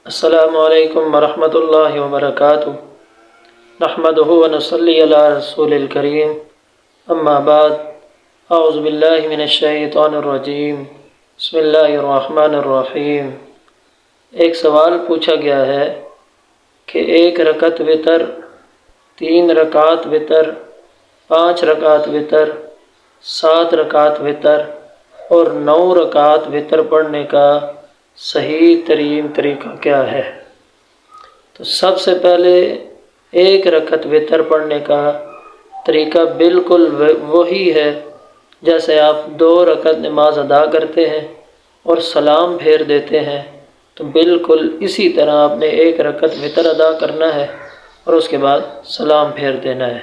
السلام علیکم ورحمۃ اللہ وبرکاتہ۔ نحمدہ ونصلی علی رسول الکریم، اما بعد، اعوذ باللہ من الشیطان الرجیم، بسم اللہ الرحمن الرحیم۔ ایک سوال پوچھا گیا ہے کہ 1 رکعت وتر، 3 رکعت وتر، 5 رکعت وتر، 7 رکعت وتر اور 9 رکعت وتر پڑھنے کا صحیح ترین طریقہ کیا ہے؟ تو سب سے پہلے 1 رکعت وتر پڑھنے کا طریقہ بالکل وہی ہے جیسے آپ 2 رکعت نماز ادا کرتے ہیں اور سلام پھیر دیتے ہیں، تو بالکل اسی طرح آپ نے 1 رکعت وتر ادا کرنا ہے اور اس کے بعد سلام پھیر دینا ہے۔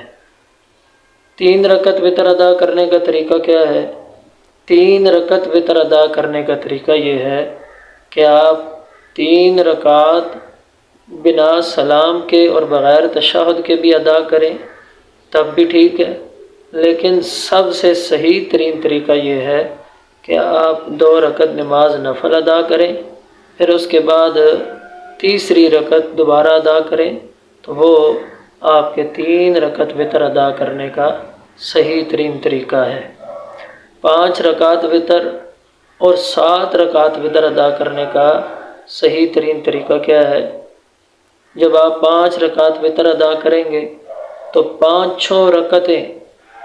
3 رکعت وتر ادا کرنے کا طریقہ کیا ہے؟ 3 رکعت وتر ادا کرنے کا طریقہ یہ ہے کہ آپ 3 رکعت بنا سلام کے اور بغیر تشہد کے بھی ادا کریں تب بھی ٹھیک ہے، لیکن سب سے صحیح ترین طریقہ یہ ہے کہ آپ 2 رکعت نماز نفل ادا کریں، پھر اس کے بعد تیسری رکعت دوبارہ ادا کریں، تو وہ آپ کے 3 رکعت وتر ادا کرنے کا صحیح ترین طریقہ ہے۔ 5 رکعت وتر اور 7 رکعت وتر ادا کرنے کا صحیح ترین طریقہ کیا ہے؟ جب آپ 5 رکعت وتر ادا کریں گے تو 5 رکعتیں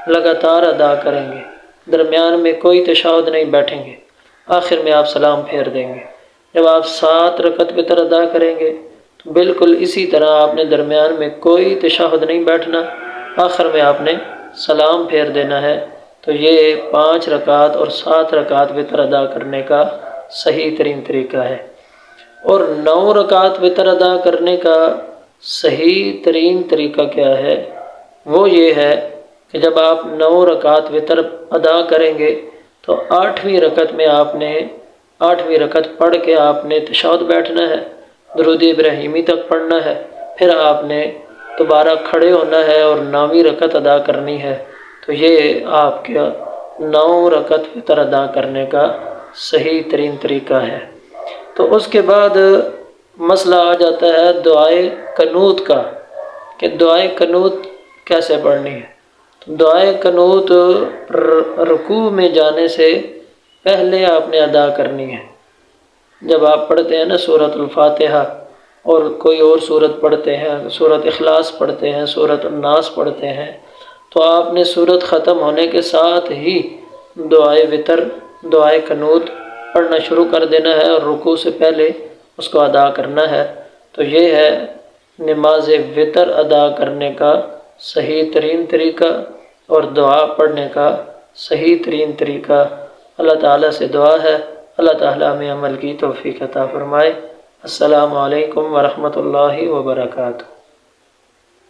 لگاتار ادا کریں گے، درمیان میں کوئی تشہد نہیں بیٹھیں گے، آخر میں آپ سلام پھیر دیں گے۔ جب آپ 7 رکعت وتر ادا کریں گے تو بالکل اسی طرح آپ نے درمیان میں کوئی تشہد نہیں بیٹھنا، آخر میں آپ نے سلام پھیر دینا ہے۔ تو یہ 5 رکعت اور 7 رکعت وتر ادا کرنے کا صحیح ترین طریقہ ہے۔ اور 9 رکعت وتر ادا کرنے کا صحیح ترین طریقہ کیا ہے؟ وہ یہ ہے کہ جب آپ 9 رکعت وتر ادا کریں گے تو 8ویں رکعت میں آپ نے 8ویں رکعت پڑھ کے آپ نے تشہد بیٹھنا ہے، درود ابراہیمی تک پڑھنا ہے، پھر آپ نے دوبارہ کھڑے ہونا ہے اور 9ویں رکعت ادا کرنی ہے۔ تو یہ آپ کا 9 رکعت وتر ادا کرنے کا صحیح ترین طریقہ ہے۔ تو اس کے بعد مسئلہ آ جاتا ہے دعائے قنوت کا، کہ دعائے قنوت کیسے پڑھنی ہے۔ تو دعائے قنوت رکوع میں جانے سے پہلے آپ نے ادا کرنی ہے۔ جب آپ پڑھتے ہیں نا سورۃ الفاتحہ اور کوئی اور سورت پڑھتے ہیں، سورۃ اخلاص پڑھتے ہیں، سورۃ الناس پڑھتے ہیں، تو آپ نے سورت ختم ہونے کے ساتھ ہی دعائے وتر، دعائے قنوت پڑھنا شروع کر دینا ہے اور رکوع سے پہلے اس کو ادا کرنا ہے۔ تو یہ ہے نماز وتر ادا کرنے کا صحیح ترین طریقہ اور دعا پڑھنے کا صحیح ترین طریقہ۔ اللہ تعالیٰ سے دعا ہے اللہ تعالیٰ ہمیں عمل کی توفیق عطا فرمائے۔ السلام علیکم ورحمۃ اللہ وبرکاتہ۔